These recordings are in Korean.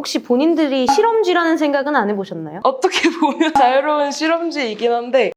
혹시 본인들이 실험쥐라는 생각은 안 해보셨나요? 어떻게 보면 자유로운 실험지이긴 한데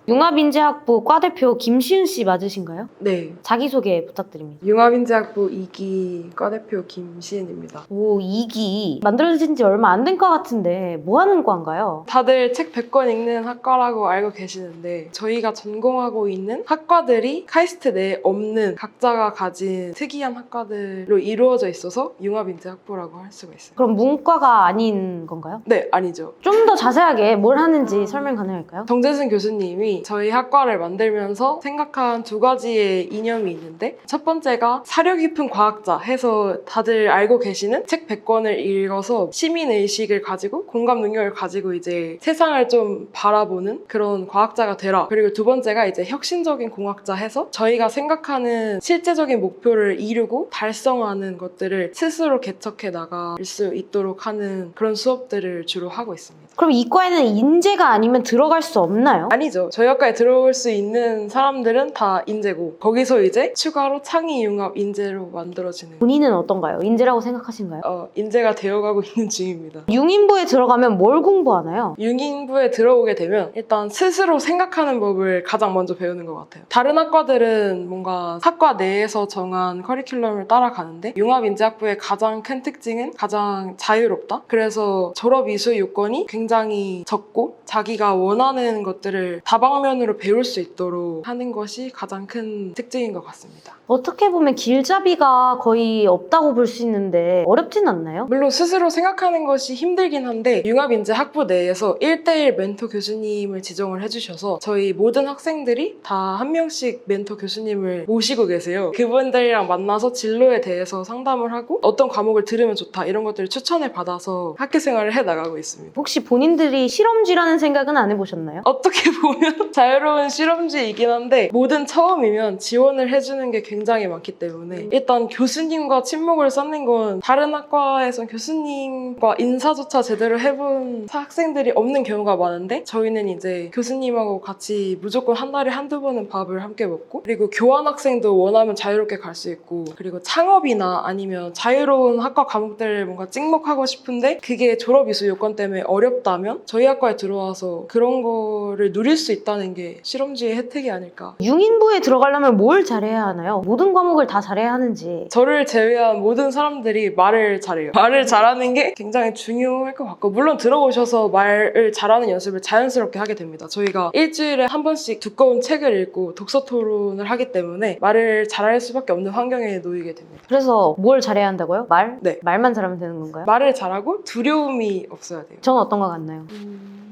융합인재학부 과대표 김시은 씨 맞으신가요? 네, 자기소개 부탁드립니다. 융합인재학부 2기 과대표 김시은입니다. 오, 2기 만들어진 지 얼마 안 된 것 같은데 뭐 하는 과인가요? 다들 책 100권 읽는 학과라고 알고 계시는데 저희가 전공하고 있는 학과들이 카이스트 내에 없는 각자가 가진 특이한 학과들로 이루어져 있어서 융합인재학부라고 할 수가 있어요. 그럼 문과가 아닌 건가요? 네, 아니죠. 좀 더 자세하게 뭘 하는지 설명 가능할까요? 정재승 교수님이 저희 학과를 만들면서 생각한 두 가지의 이념이 있는데 첫 번째가 사려 깊은 과학자 해서 다들 알고 계시는 책 100권을 읽어서 시민의식을 가지고 공감 능력을 가지고 이제 세상을 좀 바라보는 그런 과학자가 되라. 그리고 두 번째가 이제 혁신적인 공학자 해서 저희가 생각하는 실제적인 목표를 이루고 달성하는 것들을 스스로 개척해 나갈 수 있도록 하는 그런 수업들을 주로 하고 있습니다. 그럼 이과에는 인재가 아니면 들어갈 수 없나요? 아니죠. 저희 학과에 들어올 수 있는 사람들은 다 인재고 거기서 이제 추가로 창의 융합 인재로 만들어지는 본인은 어떤가요? 인재라고 생각하신가요? 인재가 되어가고 있는 중입니다. 융인부에 들어가면 뭘 공부하나요? 융인부에 들어오게 되면 일단 스스로 생각하는 법을 가장 먼저 배우는 것 같아요. 다른 학과들은 뭔가 학과 내에서 정한 커리큘럼을 따라가는데 융합인재학부의 가장 큰 특징은 가장 자유롭다. 그래서 졸업 이수 요건이 굉장히 적고 자기가 원하는 것들을 다방면으로 배울 수 있도록 하는 것이 가장 큰 특징인 것 같습니다. 어떻게 보면 길잡이가 거의 없다고 볼 수 있는데 어렵진 않나요? 물론 스스로 생각하는 것이 힘들긴 한데 융합인재 학부 내에서 1대1 멘토 교수님을 지정을 해주셔서 저희 모든 학생들이 다 한 명씩 멘토 교수님을 모시고 계세요. 그분들이랑 만나서 진로에 대해서 상담을 하고 어떤 과목을 들으면 좋다 이런 것들을 추천을 받아서 학교 생활을 해나가고 있습니다. 혹시 본인들이 실험쥐라는 생각은 안 해보셨나요? 어떻게 보면 자유로운 실험지이긴 한데 모든 처음이면 지원을 해주는 게 굉장히 많기 때문에 일단 교수님과 친목을 쌓는 건 다른 학과에선 교수님과 인사조차 제대로 해본 학생들이 없는 경우가 많은데 저희는 이제 교수님하고 같이 무조건 한 달에 한두 번은 밥을 함께 먹고 그리고 교환학생도 원하면 자유롭게 갈 수 있고 그리고 창업이나 아니면 자유로운 학과 과목들을 뭔가 찍먹하고 싶은데 그게 졸업 이수 요건 때문에 어렵다면 저희 학과에 들어와서 그런 거를 누릴 수 있다는 게 실험지의 혜택이 아닐까. 융인부에 들어가려면 뭘 잘해야 하나요? 모든 과목을 다 잘해야 하는지. 저를 제외한 모든 사람들이 말을 잘해요. 말을 잘하는 게 굉장히 중요할 것 같고 물론 들어오셔서 말을 잘하는 연습을 자연스럽게 하게 됩니다. 저희가 일주일에 한 번씩 두꺼운 책을 읽고 독서 토론을 하기 때문에 말을 잘할 수밖에 없는 환경에 놓이게 됩니다. 그래서 뭘 잘해야 한다고요? 말? 네. 말만 잘하면 되는 건가요? 말을 잘하고 두려움이 없어야 돼요. 저는 어떤 것 같나요?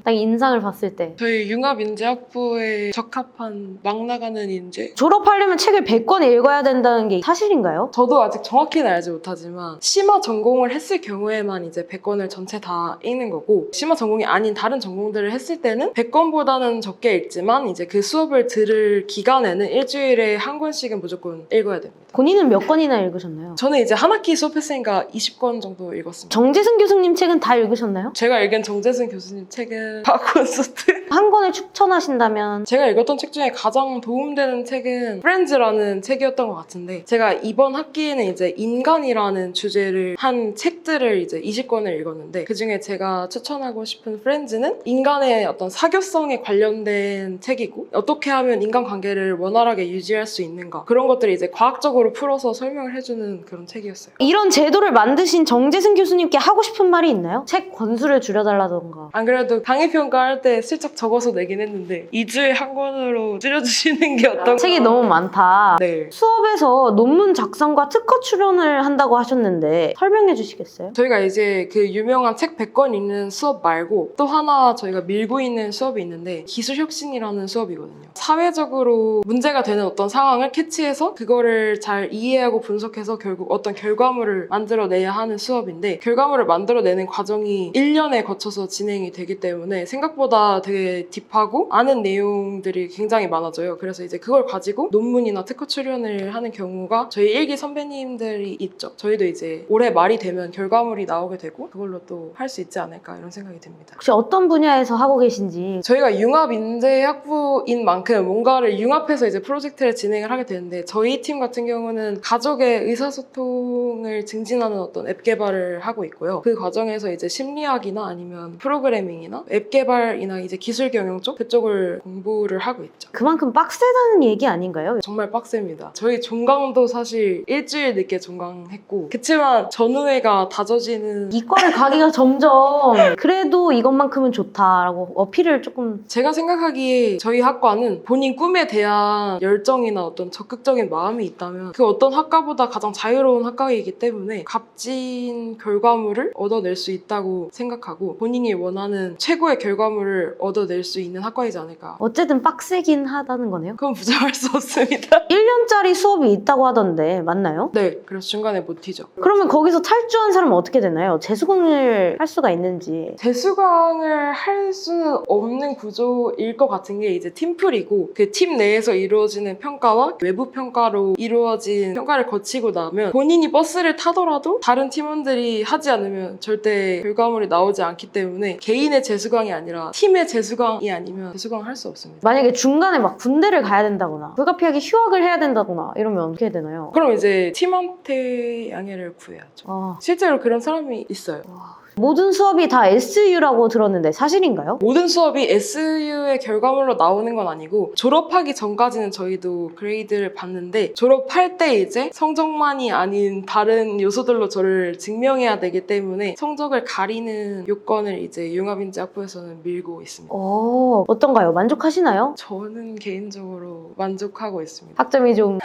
딱 인상을 봤을 때 저희 융합인재학부에 적합한 막 나가는 인재? 졸업하려면 책을 100권 읽어야 된다는 게 사실인가요? 저도 아직 정확히는 알지 못하지만 심화 전공을 했을 경우에만 이제 100권을 전체 다 읽는 거고 심화 전공이 아닌 다른 전공들을 했을 때는 100권보다는 적게 읽지만 이제 그 수업을 들을 기간에는 일주일에 한 권씩은 무조건 읽어야 됩니다. 본인은 몇 권이나 읽으셨나요? 저는 이제 한 학기 수업했으니까 20권 정도 읽었습니다. 정재승 교수님 책은 다 읽으셨나요? 제가 읽은 정재승 교수님 책은 박콘서트. 한 권을 추천하신다면 제가 읽었던 책 중에 가장 도움되는 책은 프렌즈라는 책이었던 것 같은데 제가 이번 학기에는 이제 인간이라는 주제를 한 책들을 이제 20권을 읽었는데 그중에 제가 추천하고 싶은 프렌즈는 인간의 어떤 사교성에 관련된 책이고 어떻게 하면 인간관계를 원활하게 유지할 수 있는가 그런 것들을 이제 과학적으로 풀어서 설명을 해주는 그런 책이었어요. 이런 제도를 만드신 정재승 교수님께 하고 싶은 말이 있나요? 책 권수를 줄여달라던가. 안 그래도 강의평가할 때 슬쩍 적어서 내긴 했는데 2주에 한 권으로 줄여주시는 게 어떤가. 책이 너무 많다. 네. 수업에서 논문 작성과 특허 출연을 한다고 하셨는데 설명해 주시겠어요? 저희가 이제 그 유명한 책 100권 읽는 수업 말고 또 하나 저희가 밀고 있는 수업이 있는데 기술혁신이라는 수업이거든요. 사회적으로 문제가 되는 어떤 상황을 캐치해서 그거를 잘 이해하고 분석해서 결국 어떤 결과물을 만들어내야 하는 수업인데 결과물을 만들어내는 과정이 1년에 거쳐서 진행이 되기 때문에 때문에 생각보다 되게 딥하고 아는 내용들이 굉장히 많아져요. 그래서 이제 그걸 가지고 논문이나 특허 출연을 하는 경우가 저희 일기 선배님들이 있죠. 저희도 이제 올해 말이 되면 결과물이 나오게 되고 그걸로 또 할 수 있지 않을까 이런 생각이 듭니다. 혹시 어떤 분야에서 하고 계신지. 저희가 융합인재학부인 만큼 뭔가를 융합해서 이제 프로젝트를 진행을 하게 되는데 저희 팀 같은 경우는 가족의 의사소통을 증진하는 어떤 앱 개발을 하고 있고요. 그 과정에서 이제 심리학이나 아니면 프로그래밍이나 앱 개발이나 이제 기술 경영 쪽 그쪽을 공부를 하고 있죠. 그만큼 빡세다는 얘기 아닌가요? 정말 빡셉니다. 저희 종강도 사실 일주일 늦게 종강했고 그치만 전후회가 다져지는 이과를 가기가 점점 그래도 이것만큼은 좋다라고 어필을 조금. 제가 생각하기에 저희 학과는 본인 꿈에 대한 열정이나 어떤 적극적인 마음이 있다면 그 어떤 학과보다 가장 자유로운 학과이기 때문에 값진 결과물을 얻어낼 수 있다고 생각하고 본인이 원하는 최고의 결과물을 얻어낼 수 있는 학과이지 않을까. 어쨌든 빡세긴 하다는 거네요. 그건 부정할 수 없습니다. 1년짜리 수업이 있다고 하던데 맞나요? 네, 그래서 중간에 못 튀죠. 그러면 거기서 탈주한 사람은 어떻게 되나요? 재수강을 할 수가 있는지. 재수강을 할 수는 없는 구조일 것 같은 게 이제 팀플이고 그 팀 내에서 이루어지는 평가와 외부 평가로 이루어진 평가를 거치고 나면 본인이 버스를 타더라도 다른 팀원들이 하지 않으면 절대 결과물이 나오지 않기 때문에 개인의 재수강이 아니라 팀의 재수강이 아니면 재수강을 할 수 없습니다. 만약에 중간에 막 군대를 가야 된다거나 불가피하게 휴학을 해야 된다거나 이러면 어떻게 해야 되나요? 그럼 이제 팀한테 양해를 구해야죠. 실제로 그런 사람이 있어요. 모든 수업이 다 SU라고 들었는데 사실인가요? 모든 수업이 SU의 결과물로 나오는 건 아니고 졸업하기 전까지는 저희도 그레이드를 봤는데 졸업할 때 이제 성적만이 아닌 다른 요소들로 저를 증명해야 되기 때문에 성적을 가리는 요건을 이제 융합인재학부에서는 밀고 있습니다. 어떤가요? 만족하시나요? 저는 개인적으로 만족하고 있습니다. 학점이 좀.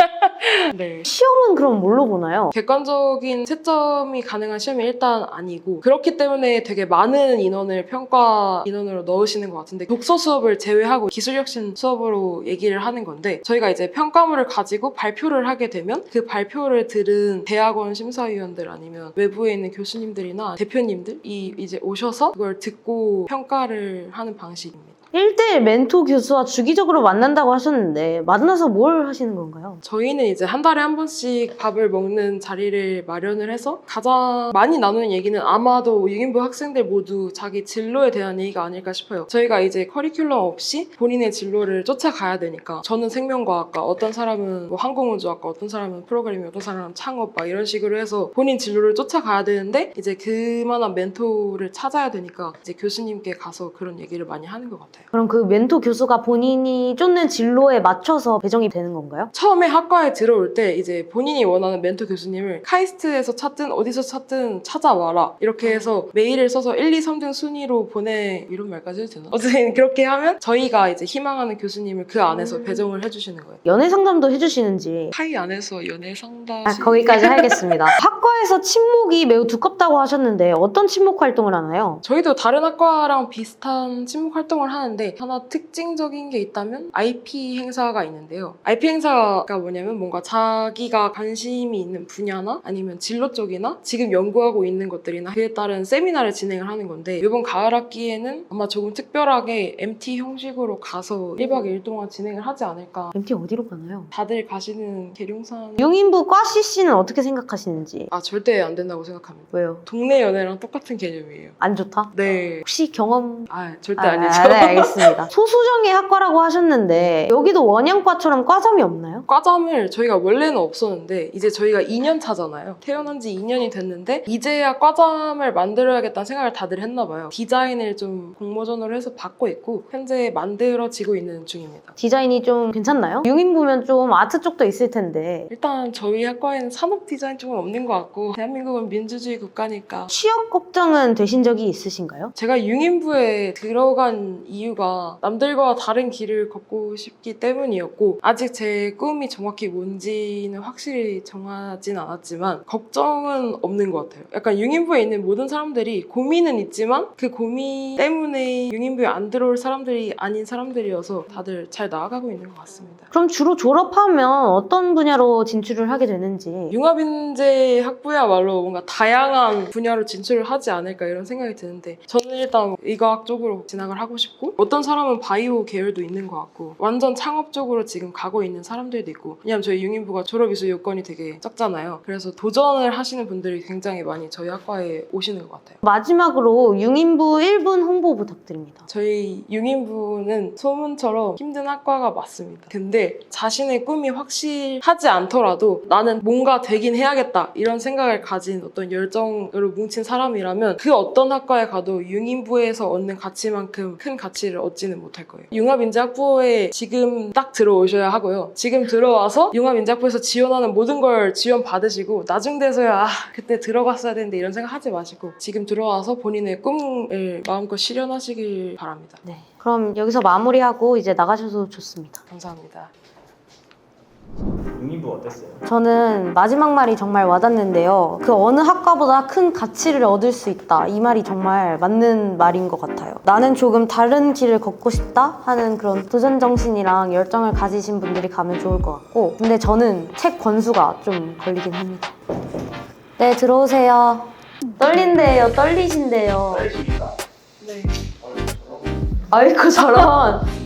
네. 시험은 그럼 뭘로 보나요? 객관적인 채점이 가능한 시험이 일단 아니고 그렇기 때문에 되게 많은 인원을 평가 인원으로 넣으시는 것 같은데 독서 수업을 제외하고 기술혁신 수업으로 얘기를 하는 건데 저희가 이제 평가물을 가지고 발표를 하게 되면 그 발표를 들은 대학원 심사위원들 아니면 외부에 있는 교수님들이나 대표님들이 이제 오셔서 그걸 듣고 평가를 하는 방식입니다. 1대1 멘토 교수와 주기적으로 만난다고 하셨는데 만나서 뭘 하시는 건가요? 저희는 이제 한 달에 한 번씩 밥을 먹는 자리를 마련을 해서 가장 많이 나누는 얘기는 아마도 유인부 학생들 모두 자기 진로에 대한 얘기가 아닐까 싶어요. 저희가 이제 커리큘럼 없이 본인의 진로를 쫓아가야 되니까 저는 생명과학과, 어떤 사람은 뭐 항공우주학과, 어떤 사람은 프로그래밍, 어떤 사람은 창업 막 이런 식으로 해서 본인 진로를 쫓아가야 되는데 이제 그만한 멘토를 찾아야 되니까 이제 교수님께 가서 그런 얘기를 많이 하는 것 같아요. 그럼 그 멘토 교수가 본인이 쫓는 진로에 맞춰서 배정이 되는 건가요? 처음에 학과에 들어올 때 이제 본인이 원하는 멘토 교수님을 카이스트에서 찾든 어디서 찾든 찾아와라 이렇게 해서 메일을 써서 1, 2, 3등 순위로 보내 이런 말까지 해도 되나? 어쨌든 그렇게 하면 저희가 이제 희망하는 교수님을 그 안에서 배정을 해주시는 거예요. 연애 상담도 해주시는지. 파이 안에서 연애 상담 거기까지 하겠습니다. 학과에서 친목이 매우 두껍다고 하셨는데 어떤 친목 활동을 하나요? 저희도 다른 학과랑 비슷한 친목 활동을 하는데 하나 특징적인 게 있다면 IP 행사가 있는데요. IP 행사가 뭐냐면 뭔가 자기가 관심이 있는 분야나 아니면 진로 쪽이나 지금 연구하고 있는 것들이나 그에 따른 세미나를 진행을 하는 건데 이번 가을 학기에는 아마 조금 특별하게 MT 형식으로 가서 1박 2일 동안 진행을 하지 않을까. MT 어디로 가나요? 다들 가시는 계룡산 융인부 과 CC는 어떻게 생각하시는지. 절대 안 된다고 생각합니다. 왜요? 동네 연애랑 똑같은 개념이에요. 안 좋다? 네. 혹시 경험? 절대 아니죠. 네, 알겠습니다. 소수정예 학과라고 하셨는데 여기도 원양과처럼 과점이 없나요? 과점을 저희가 원래는 없었는데 이제 저희가 2년 차잖아요. 태어난 지 2년이 됐는데 이제야 과점을 만들어야겠다는 생각을 다들 했나 봐요. 디자인을 좀 공모전으로 해서 받고 있고 현재 만들어지고 있는 중입니다. 디자인이 좀 괜찮나요? 융인부면 좀 아트 쪽도 있을 텐데. 일단 저희 학과에는 산업 디자인 쪽은 없는 것 같고 대한민국은 민주주의 국가니까 취업 걱정은 되신 적이 있으신가요? 제가 융인부에 들어간 이유 이유가 남들과 다른 길을 걷고 싶기 때문이었고, 아직 제 꿈이 정확히 뭔지는 확실히 정하진 않았지만 걱정은 없는 것 같아요. 약간 융인부에 있는 모든 사람들이 고민은 있지만 그 고민 때문에 융인부에 안 들어올 사람들이 아닌 사람들이어서 다들 잘 나아가고 있는 것 같습니다. 그럼 주로 졸업하면 어떤 분야로 진출을 하게 되는지. 융합인재 학부야말로 뭔가 다양한 분야로 진출을 하지 않을까 이런 생각이 드는데, 저는 일단 의과학 쪽으로 진학을 하고 싶고, 어떤 사람은 바이오 계열도 있는 것 같고, 완전 창업 쪽으로 지금 가고 있는 사람들도 있고, 왜냐면 저희 융인부가 졸업 이수 요건이 되게 적잖아요. 그래서 도전을 하시는 분들이 굉장히 많이 저희 학과에 오시는 것 같아요. 마지막으로 융인부 1분 홍보 부탁드립니다. 저희 융인부는 소문처럼 힘든 학과가 맞습니다. 근데 자신의 꿈이 확실하지 않더라도 나는 뭔가 되긴 해야겠다 이런 생각을 가진 어떤 열정으로 뭉친 사람이라면 그 어떤 학과에 가도 융인부에서 얻는 가치만큼 큰 가치를 얻지는 못할 거예요. 융합인재학부에 지금 딱 들어오셔야 하고요. 지금 들어와서 융합인재학부에서 지원하는 모든 걸 지원 받으시고 나중 돼서야 그때 들어갔어야 되는데 이런 생각 하지 마시고 지금 들어와서 본인의 꿈을 마음껏 실현하시길 바랍니다. 네. 그럼 여기서 마무리하고 이제 나가셔도 좋습니다. 감사합니다. 융인부 어땠어요? 저는 마지막 말이 정말 와닿는데요. 그 어느 학과보다 큰 가치를 얻을 수 있다. 이 말이 정말 맞는 말인 것 같아요. 나는 조금 다른 길을 걷고 싶다 하는 그런 도전 정신이랑 열정을 가지신 분들이 가면 좋을 것 같고, 근데 저는 책 권수가 좀 걸리긴 합니다. 네, 들어오세요. 떨린대요. 떨리신대요. 네. 아이고 저런.